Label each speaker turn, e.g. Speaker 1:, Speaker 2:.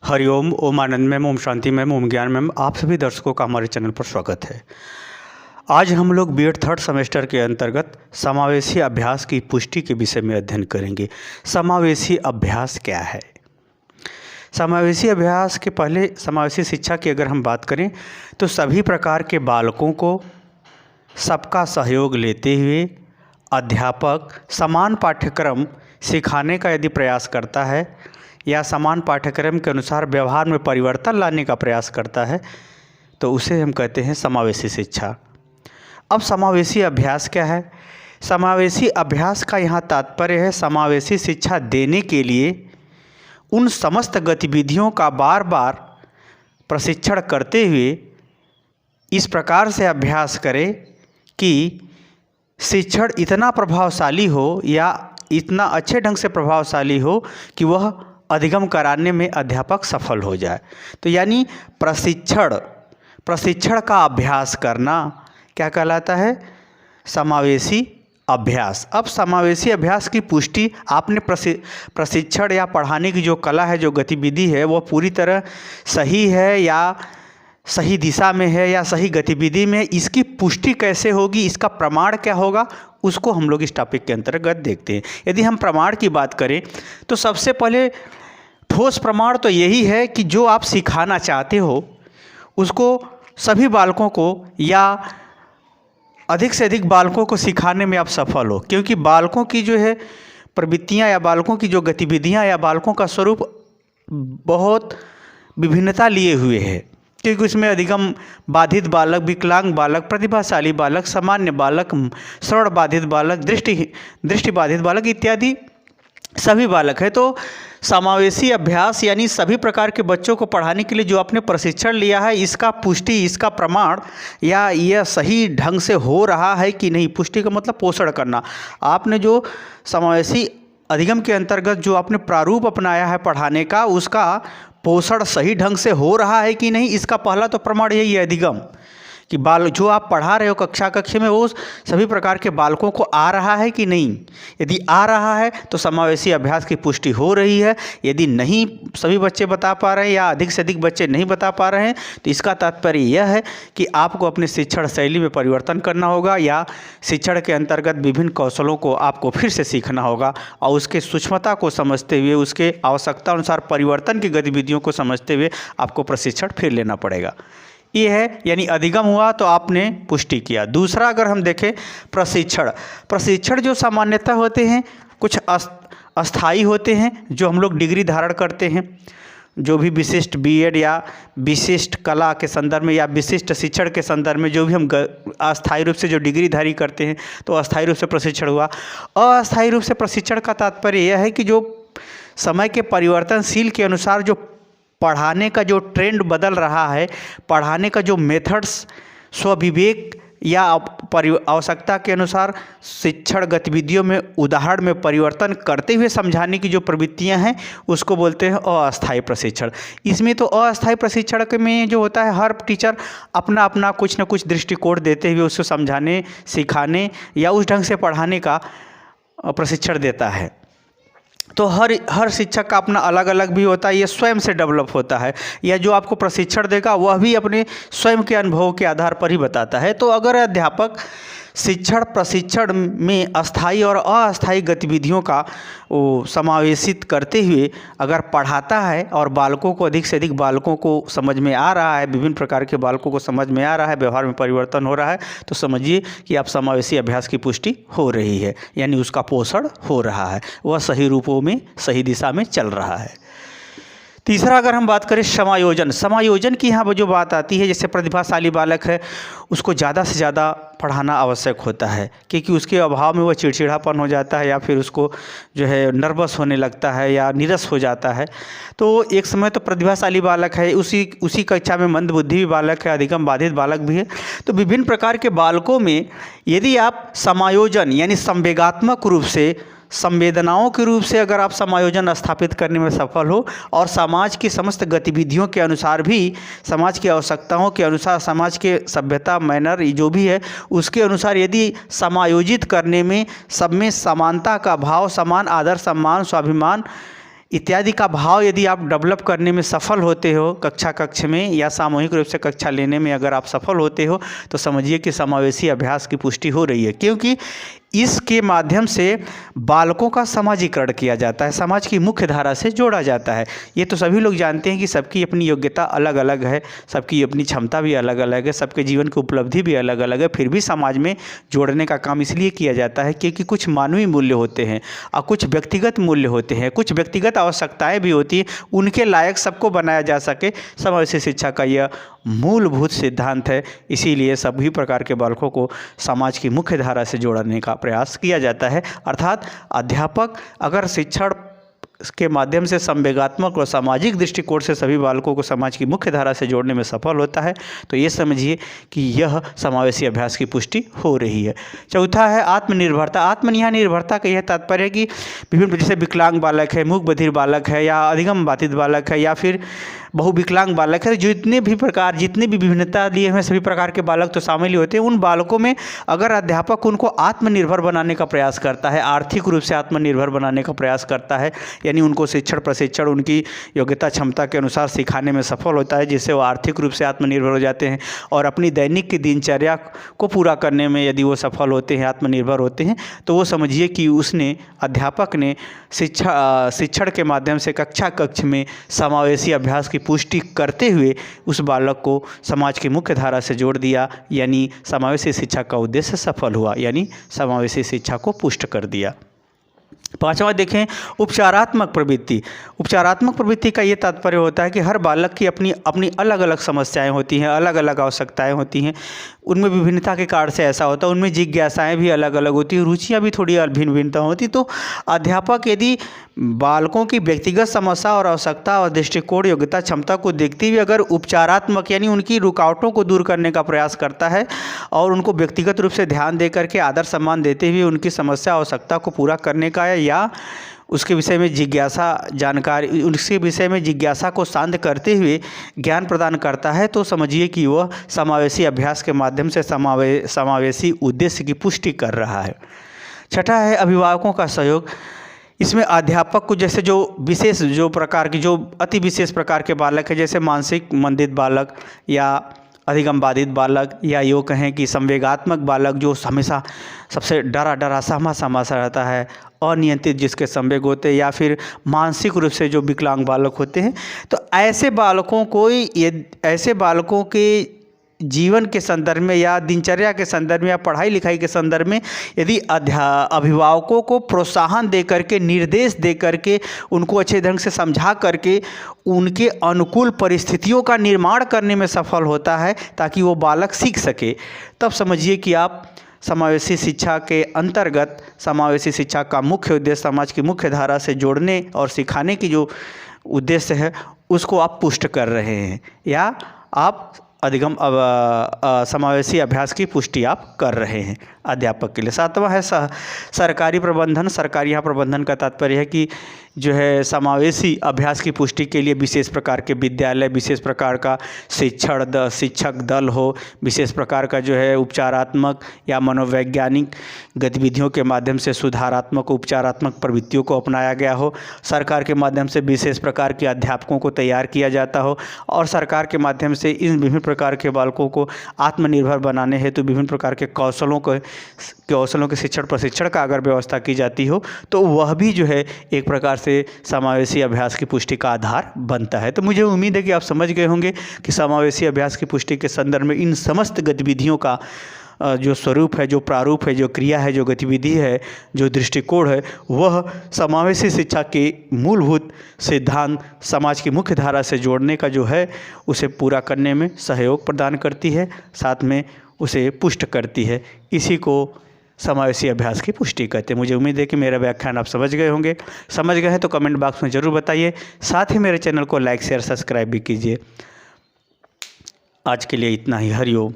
Speaker 1: हरिओम, ओम आनंद ma'am, Om Shanti ma'am, ओम ज्ञान ma'am, आप सभी दर्शकों का हमारे चैनल पर स्वागत है। आज हम लोग बीएड थर्ड सेमेस्टर के अंतर्गत समावेशी अभ्यास की पुष्टि के विषय में अध्ययन करेंगे। समावेशी अभ्यास क्या है? समावेशी अभ्यास के पहले समावेशी शिक्षा की अगर हम बात करें तो सभी प्रकार के बालकों को सबका सहयोग लेते हुए अध्यापक समान पाठ्यक्रम सिखाने का यदि प्रयास करता है या समान पाठ्यक्रम के अनुसार व्यवहार में परिवर्तन लाने का प्रयास करता है तो उसे हम कहते हैं समावेशी शिक्षा। अब समावेशी अभ्यास क्या है? समावेशी अभ्यास का यहाँ तात्पर्य है समावेशी शिक्षा देने के लिए उन समस्त गतिविधियों का बार बार प्रशिक्षण करते हुए इस प्रकार से अभ्यास करें कि शिक्षण इतना प्रभावशाली हो या इतना अच्छे ढंग से प्रभावशाली हो कि वह अधिगम कराने में अध्यापक सफल हो जाए। तो यानी प्रशिक्षण का अभ्यास करना क्या कहलाता है? समावेशी अभ्यास। अब समावेशी अभ्यास की पुष्टि आपने प्रशिक्षण या पढ़ाने की जो कला है, जो गतिविधि है, वह पूरी तरह सही है या सही दिशा में है या सही गतिविधि में, इसकी पुष्टि कैसे होगी, इसका प्रमाण क्या होगा, उसको हम लोग इस टॉपिक के अंतर्गत देखते हैं। यदि हम प्रमाण की बात करें तो सबसे पहले ठोस प्रमाण तो यही है कि जो आप सिखाना चाहते हो उसको सभी बालकों को या अधिक से अधिक बालकों को सिखाने में आप सफल हो, क्योंकि बालकों की जो है प्रवृत्तियाँ या बालकों की जो गतिविधियाँ या बालकों का स्वरूप बहुत विभिन्नता लिए हुए है, क्योंकि उसमें अधिगम बाधित बालक, विकलांग बालक, प्रतिभाशाली बालक, सामान्य बालक, श्रवण बाधित बालक, दृष्टि बाधित बालक इत्यादि सभी बालक है। तो समावेशी अभ्यास यानी सभी प्रकार के बच्चों को पढ़ाने के लिए जो आपने प्रशिक्षण लिया है, इसका पुष्टि, इसका प्रमाण या यह सही ढंग से हो रहा है कि नहीं। पुष्टि का मतलब पोषण करना। आपने जो समावेशी अधिगम के अंतर्गत जो आपने प्रारूप अपनाया है पढ़ाने का, उसका पोषण सही ढंग से हो रहा है कि नहीं, इसका पहला तो प्रमाण यही है अधिगम, कि बाल जो आप पढ़ा रहे हो कक्षा में वो सभी प्रकार के बालकों को आ रहा है कि नहीं। यदि आ रहा है तो समावेशी अभ्यास की पुष्टि हो रही है। यदि नहीं सभी बच्चे बता पा रहे हैं या अधिक से अधिक बच्चे नहीं बता पा रहे हैं तो इसका तात्पर्य यह है कि आपको अपने शिक्षण शैली में परिवर्तन करना होगा या शिक्षण के अंतर्गत विभिन्न कौशलों को आपको फिर से सीखना होगा और उसके सूक्ष्मता को समझते हुए, उसके आवश्यकता अनुसार परिवर्तन की गतिविधियों को समझते हुए आपको प्रशिक्षण फिर लेना पड़ेगा। ये है, यानी अधिगम हुआ तो आपने पुष्टि किया। दूसरा अगर हम देखें प्रशिक्षण जो सामान्यतः होते हैं कुछ अस्थाई होते हैं, जो हम लोग डिग्री धारण करते हैं, जो भी विशिष्ट बीएड या विशिष्ट कला के संदर्भ में या विशिष्ट शिक्षण के संदर्भ में जो भी हम अस्थायी रूप से जो डिग्री धारी करते हैं तो अस्थायी रूप से प्रशिक्षण हुआ। अस्थायी रूप से प्रशिक्षण का तात्पर्य यह है कि जो समय के परिवर्तनशील के अनुसार जो पढ़ाने का जो ट्रेंड बदल रहा है, पढ़ाने का जो मेथड्स स्वविवेक या आवश्यकता के अनुसार शिक्षण गतिविधियों में उदाहरण में परिवर्तन करते हुए समझाने की जो प्रवृत्तियां हैं उसको बोलते हैं अस्थायी प्रशिक्षण। इसमें तो अस्थायी प्रशिक्षण में जो होता है हर टीचर अपना अपना कुछ न कुछ दृष्टिकोण देते हुए उसको समझाने, सिखाने या उस ढंग से पढ़ाने का प्रशिक्षण देता है। तो हर शिक्षक का अपना अलग अलग भी होता है, ये स्वयं से डेवलप होता है, या जो आपको प्रशिक्षण देगा वह भी अपने स्वयं के अनुभव के आधार पर ही बताता है। तो अगर अध्यापक शिक्षण प्रशिक्षण में अस्थायी और अस्थायी गतिविधियों का समावेशित करते हुए अगर पढ़ाता है और बालकों को अधिक से अधिक बालकों को समझ में आ रहा है, विभिन्न प्रकार के बालकों को समझ में आ रहा है, व्यवहार में परिवर्तन हो रहा है, तो समझिए कि आप समावेशी अभ्यास की पुष्टि हो रही है, यानी उसका पोषण हो रहा है, वह सही रूपों में सही दिशा में चल रहा है। तीसरा अगर हम बात करें समायोजन की यहाँ जो बात आती है, जैसे प्रतिभाशाली बालक है उसको ज़्यादा से ज़्यादा पढ़ाना आवश्यक होता है, क्योंकि उसके अभाव में वह चिड़चिड़ापन हो जाता है या फिर उसको जो है नर्वस होने लगता है या नीरस हो जाता है। तो एक समय तो प्रतिभाशाली बालक है, उसी कक्षा में मंदबुद्धि भी बालक है, अधिगम बाधित बालक भी है। तो विभिन्न प्रकार के बालकों में यदि आप समायोजन यानी संवेगात्मक रूप से, संवेदनाओं के रूप से अगर आप समायोजन स्थापित करने में सफल हो और समाज की समस्त गतिविधियों के अनुसार भी, समाज की आवश्यकताओं के अनुसार, समाज के सभ्यता मैनर जो भी है उसके अनुसार यदि समायोजित करने में सब में समानता का भाव, समान आदर सम्मान स्वाभिमान इत्यादि का भाव यदि आप डेवलप करने में सफल होते हो, कक्ष में या सामूहिक रूप से कक्षा लेने में अगर आप सफल होते हो, तो समझिए कि समावेशी अभ्यास की पुष्टि हो रही है। क्योंकि इसके माध्यम से बालकों का समाजीकरण किया जाता है, समाज की मुख्य धारा से जोड़ा जाता है। ये तो सभी लोग जानते हैं कि सबकी अपनी योग्यता अलग अलग है, सबकी अपनी क्षमता भी अलग अलग है, सबके जीवन की उपलब्धि भी अलग अलग है, फिर भी समाज में जोड़ने का काम इसलिए किया जाता है क्योंकि कुछ मानवीय मूल्य होते हैं और कुछ व्यक्तिगत मूल्य होते हैं, कुछ व्यक्तिगत आवश्यकताएं भी होती हैं, उनके लायक सबको बनाया जा सके। समावेशी शिक्षा का यह मूलभूत सिद्धांत है। इसीलिए सभी प्रकार के बालकों को समाज की मुख्य धारा से जोड़ने का प्रयास किया जाता है। अर्थात अध्यापक अगर शिक्षण के माध्यम से संवेगात्मक और सामाजिक दृष्टिकोण से सभी बालकों को समाज की मुख्य धारा से जोड़ने में सफल होता है, तो ये समझिए कि यह समावेशी अभ्यास की पुष्टि हो रही है। चौथा है आत्मनिर्भरता। आत्मनिर्भरता का यह तात्पर्य है कि विभिन्न, जैसे विकलांग बालक है, मूक बधिर बालक है, या अधिगम बाधित बालक है, या फिर बहुविकलांग बालक है, जितने भी विभिन्नता लिए हुए सभी प्रकार के बालक तो शामिल होते हैं। उन बालकों में अगर अध्यापक उनको आत्मनिर्भर बनाने का प्रयास करता है, आर्थिक रूप से आत्मनिर्भर बनाने का प्रयास करता है, यानी उनको शिक्षण प्रशिक्षण उनकी योग्यता क्षमता के अनुसार सिखाने में सफल होता है, जिससे वो आर्थिक रूप से आत्मनिर्भर हो जाते हैं और अपनी दैनिक की दिनचर्या को पूरा करने में यदि वो सफल होते हैं, आत्मनिर्भर होते हैं, तो वो समझिए कि उसने, अध्यापक ने शिक्षण के माध्यम से कक्ष में समावेशी अभ्यास की पुष्टि करते हुए उस बालक को समाज की मुख्य धारा से जोड़ दिया, यानी समावेशी शिक्षा का उद्देश्य सफल हुआ, यानी समावेशी शिक्षा को पुष्ट कर दिया। पांचवा देखें, उपचारात्मक प्रवृत्ति। उपचारात्मक प्रवृत्ति का ये तात्पर्य होता है कि हर बालक की अपनी अपनी अलग अलग समस्याएं होती हैं, अलग अलग आवश्यकताएं होती हैं, उनमें विभिन्नता के कारण से ऐसा होता है, उनमें जिज्ञासाएं भी अलग अलग होती हैं, रुचियां भी थोड़ी भिन्न भिन्नता होती। तो अध्यापक यदि बालकों की व्यक्तिगत समस्या और आवश्यकता और दृष्टिकोण, योग्यता, क्षमता को देखते हुए अगर उपचारात्मक यानी उनकी रुकावटों को दूर करने का प्रयास करता है और उनको व्यक्तिगत रूप से ध्यान दे करके आदर सम्मान देते हुए उनकी समस्या आवश्यकता को पूरा करने का या उसके विषय में जिज्ञासा को शांत करते हुए ज्ञान प्रदान करता है, तो समझिए कि वह समावेशी अभ्यास के माध्यम से समावेशी उद्देश्य की पुष्टि कर रहा है। छठा है अभिभावकों का सहयोग। इसमें अध्यापक को जैसे जो अति विशेष प्रकार के बालक है, जैसे मानसिक मंदित बालक या अधिगम बाधित बालक, या यूँ कहें कि संवेगात्मक बालक जो हमेशा सबसे डरा सहमा रहता है, अनियंत्रित जिसके संवेग होते हैं, या फिर मानसिक रूप से जो विकलांग बालक होते हैं, तो ऐसे बालकों के जीवन के संदर्भ में या दिनचर्या के संदर्भ में या पढ़ाई लिखाई के संदर्भ में यदि अभिभावकों को प्रोत्साहन दे करके, निर्देश दे करके, उनको अच्छे ढंग से समझा करके उनके अनुकूल परिस्थितियों का निर्माण करने में सफल होता है ताकि वो बालक सीख सके, तब समझिए कि आप समावेशी शिक्षा के अंतर्गत समावेशी शिक्षा का मुख्य उद्देश्य समाज की मुख्य धारा से जोड़ने और सिखाने की जो उद्देश्य है उसको आप पुष्ट कर रहे हैं, या आप अधिगम समावेशी अभ्यास की पुष्टि आप कर रहे हैं अध्यापक के लिए। सातवां है सरकारी प्रबंधन। सरकारी यहाँ प्रबंधन का तात्पर्य है कि जो है समावेशी अभ्यास की पुष्टि के लिए विशेष प्रकार के विद्यालय, विशेष प्रकार का शिक्षक दल हो, विशेष प्रकार का जो है उपचारात्मक या मनोवैज्ञानिक गतिविधियों के माध्यम से सुधारात्मक उपचारात्मक प्रवृत्तियों को अपनाया गया हो, सरकार के माध्यम से विशेष प्रकार के अध्यापकों को तैयार किया जाता हो, और सरकार के माध्यम से इन विभिन्न प्रकार के बालकों को आत्मनिर्भर बनाने हेतु विभिन्न प्रकार के कौशलों के शिक्षण प्रशिक्षण का अगर व्यवस्था की जाती हो, तो वह भी जो है एक प्रकार से समावेशी अभ्यास की पुष्टि का आधार बनता है। तो मुझे उम्मीद है कि आप समझ गए होंगे कि समावेशी अभ्यास की पुष्टि के संदर्भ में इन समस्त गतिविधियों का जो स्वरूप है, जो प्रारूप है, जो क्रिया है, जो गतिविधि है, जो दृष्टिकोण है, वह समावेशी शिक्षा के मूलभूत सिद्धांत समाज की मुख्य धारा से जोड़ने का जो है उसे पूरा करने में सहयोग प्रदान करती है, साथ में उसे पुष्ट करती है। इसी को समावेशी अभ्यास की पुष्टि कहते हैं। मुझे उम्मीद है कि मेरा व्याख्यान आप समझ गए होंगे। समझ गए हैं तो कमेंट बॉक्स में ज़रूर बताइए। साथ ही मेरे चैनल को लाइक शेयर सब्सक्राइब भी कीजिए। आज के लिए इतना ही। हरिओम।